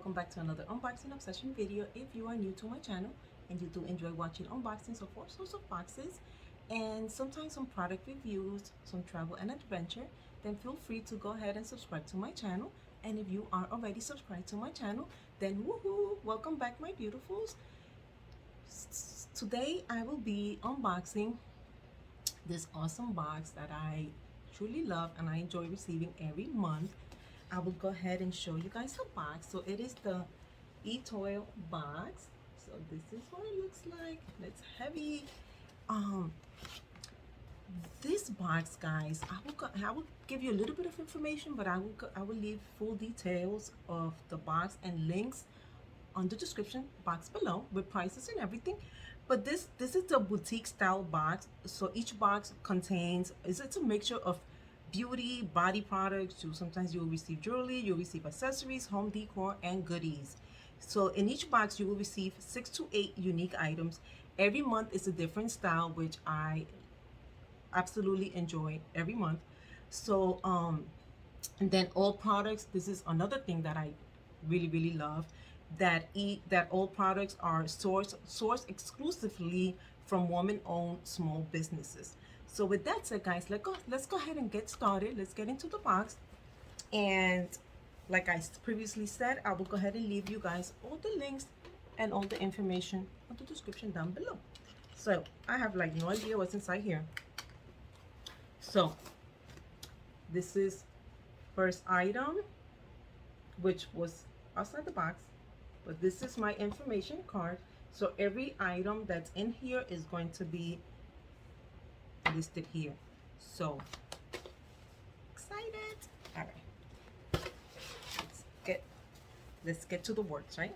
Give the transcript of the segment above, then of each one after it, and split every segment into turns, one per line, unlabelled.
welcome back to another unboxing obsession video. If you are new to my channel and you do enjoy watching unboxings of all sorts of boxes and sometimes some product reviews, some travel and adventure, then feel free to go ahead and subscribe to my channel. And if you are already subscribed to my channel, then woohoo, welcome back my beautifuls. Today I will be unboxing this awesome box that I truly love and I enjoy receiving every month. I will go ahead and show you guys the box. So it is the Etoile box. So this is what it looks like. It's heavy. This box, guys, I will give you a little bit of information, but I will leave full details of the box and links on the description box below with prices and everything. But this is the boutique style box. So each box contains it's a mixture of beauty, body products. Sometimes you'll receive jewelry, you'll receive accessories, home decor, and goodies. So in each box you will receive 6 to 8 unique items. Every month is a different style, which I absolutely enjoy every month. So and then all products, this is another thing that I really love, that all products are sourced exclusively from woman-owned small businesses. So with that said, guys, let's go ahead and get started. Let's get into the box. And like I previously said, I will go ahead and leave you guys all the links and all the information on the description down below. So I have like no idea what's inside here. So this is first item, which was outside the box, but this is my information card. So every item that's in here is going to be listed here. So excited. All right, let's get to the works, right?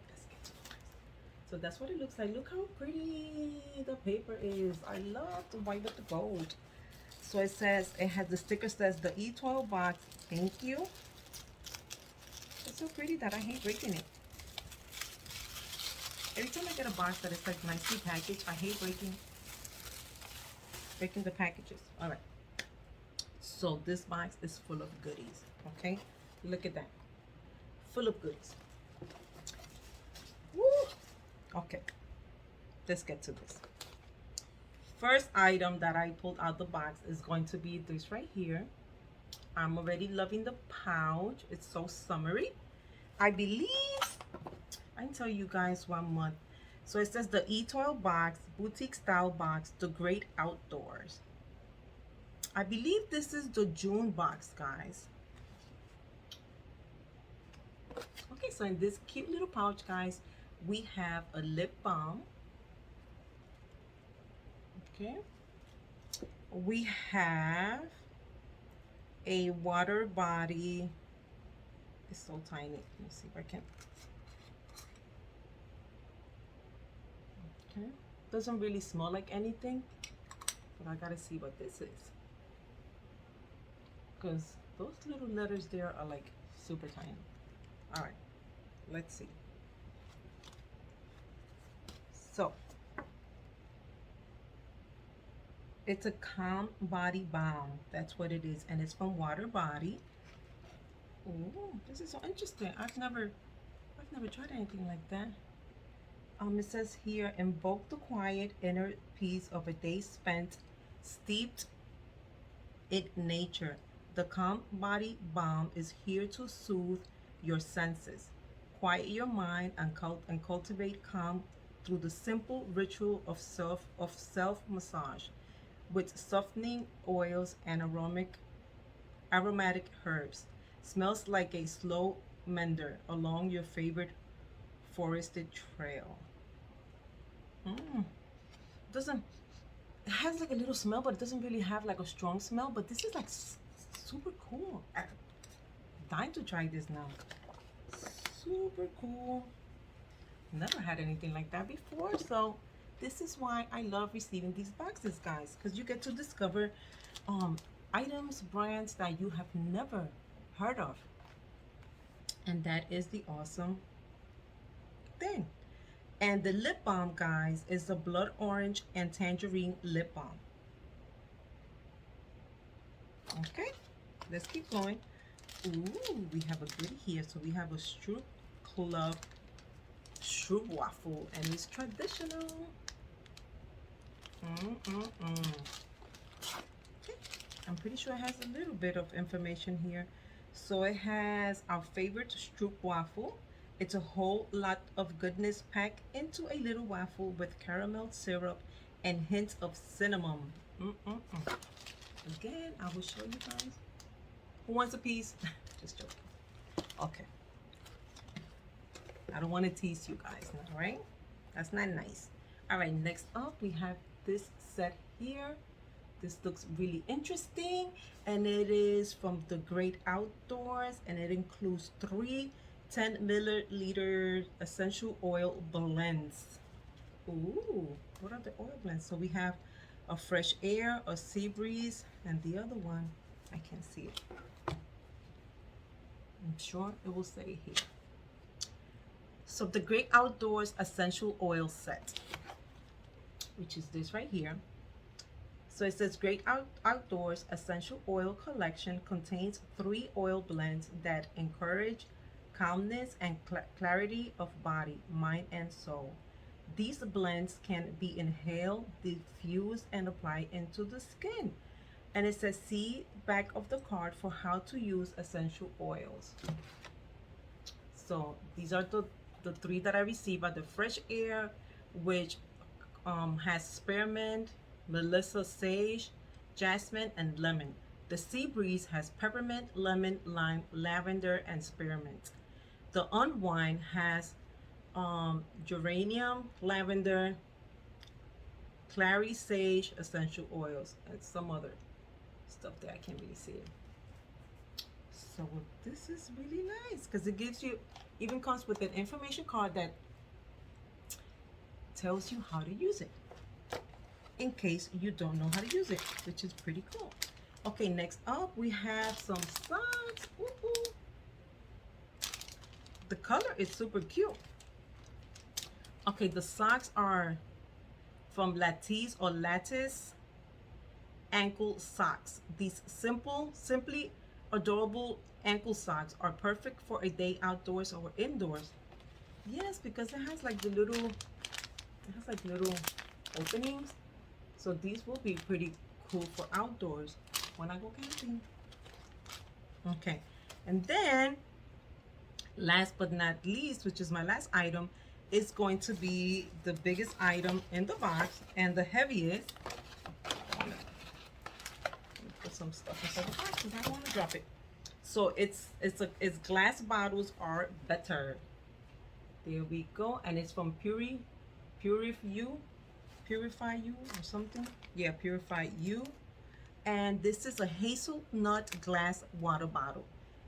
Let's get to the works. So that's what it looks like. Look how pretty the paper is. I love the white with the gold. So it says, it has the sticker says the Etoile box, thank you. It's so pretty that I hate breaking it. Every time I get a box that is like nicely packaged, I hate breaking the packages. All right, so this box is full of goodies. Okay, look at that, full of goodies. Woo! Okay, let's get to this. First item that I pulled out the box is going to be this right here. I'm already loving the pouch. It's so summery. I believe I can tell you guys 1 month. So it says the Etoile box, boutique style box, the great outdoors. I believe this is the June box, guys. Okay, so in this cute little pouch, guys, we have a lip balm. Okay, we have a water body. It's so tiny. Let me see if I can. Okay, doesn't really smell like anything, but I gotta see what this is, because those little letters there are like super tiny. All right, let's see. So it's a calm body balm. That's what it is, and it's from Water Body. Oh, this is so interesting. I've never tried anything like that. It says here, invoke the quiet inner peace of a day spent steeped in nature. The calm body balm is here to soothe your senses, quiet your mind, and cultivate calm through the simple ritual of self massage with softening oils and aromatic herbs. Smells like a slow mender along your favorite forested trail. Doesn't, it has like a little smell, but it doesn't really have like a strong smell. But this is like super cool. I'm dying to try this now. Super cool. Never had anything like that before, so this is why I love receiving these boxes, guys, because you get to discover items, brands that you have never heard of, and that is the awesome thing. And the lip balm, guys, is the blood orange and tangerine lip balm. Okay, let's keep going. Ooh, we have a goodie here. So we have a Club Shroom waffle, and it's traditional. Okay. I'm pretty sure it has a little bit of information here. So it has our favorite Stroop waffle. It's a whole lot of goodness packed into a little waffle with caramel syrup and hints of cinnamon. Again, I will show you guys. Who wants a piece? Just joking. Okay. I don't want to tease you guys now, right? That's not nice. All right, next up we have this set here. This looks really interesting, and it is from the Great Outdoors, and it includes 3 10 milliliter essential oil blends. Ooh, what are the oil blends? So we have a fresh air, a sea breeze, and the other one, I can't see it. I'm sure it will say here. So the Great Outdoors Essential Oil Set, which is this right here. So it says Great Outdoors Essential Oil Collection contains 3 oil blends that encourage calmness and clarity of body, mind, and soul. These blends can be inhaled, diffused, and applied into the skin. And it says see back of the card for how to use essential oils. So these are the 3 that I received are the Fresh Air, which has spearmint, Melissa sage, jasmine, and lemon. The Sea Breeze has peppermint, lemon, lime, lavender, and spearmint. The Unwind has geranium, lavender, clary sage, essential oils, and some other stuff that I can't really see it. So this is really nice because it gives you, even comes with an information card that tells you how to use it in case you don't know how to use it, which is pretty cool. Okay, next up we have some socks. The color is super cute. Okay, the socks are from Lattice ankle socks. These simply adorable ankle socks are perfect for a day outdoors or indoors. Yes, because it has like little openings. So these will be pretty cool for outdoors when I go camping. Okay, and then last but not least, which is my last item, is going to be the biggest item in the box and the heaviest. Put some stuff inside the box because I don't want to drop it. So it's glass bottles are better. There we go, and it's from Purify You or something. Yeah, Purify You. And this is a hazelnut glass water bottle.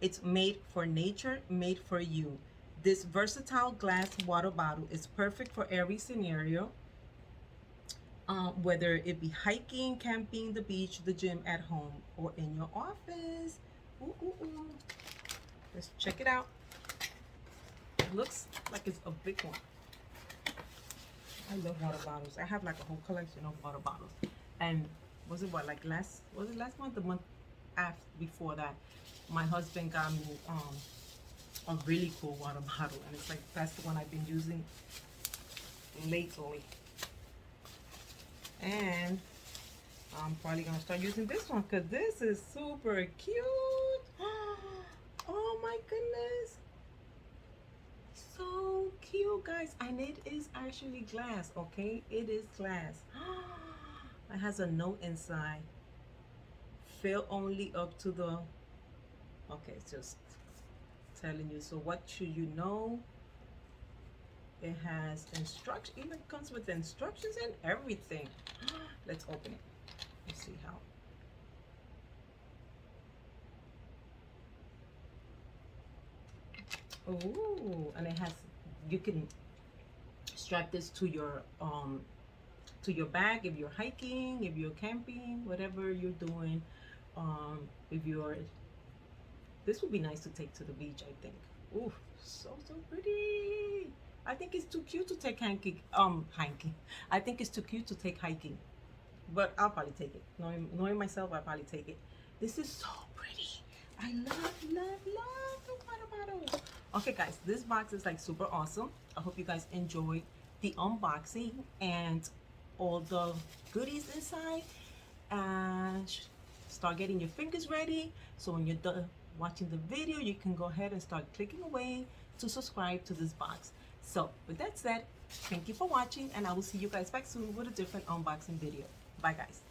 It's made for nature, made for you. This versatile glass water bottle is perfect for every scenario, whether it be hiking, camping, the beach, the gym, at home, or in your office. Let's check it out. It looks like it's a big one. I love water bottles. I have like a whole collection of water bottles. And was it last month? The month after before that, my husband got me a really cool water bottle, and it's like that's the one I've been using lately. And I'm probably gonna start using this one because this is super cute. Oh my goodness, so cute, guys. And it is actually glass. Okay, it is glass. It has a note inside. Fill only up to the, okay, it's just telling you. So what should you know? It has instructions. Even comes with instructions and everything. Let's open it. Let's see how. Oh, and it has, you can strap this to your bag if you're hiking, if you're camping, whatever you're doing. If you're, this would be nice to take to the beach, I think. Ooh, so pretty. I think it's too cute to take hiking. I think it's too cute to take hiking, but I'll probably take it. Knowing myself, I'll probably take it. This is so pretty. I love the water bottle. Okay guys, this box is like super awesome. I hope you guys enjoyed the unboxing and all the goodies inside. And start getting your fingers ready, so when you're done watching the video, you can go ahead and start clicking away to subscribe to this box. So with that said, thank you for watching, and I will see you guys back soon with a different unboxing video. Bye guys.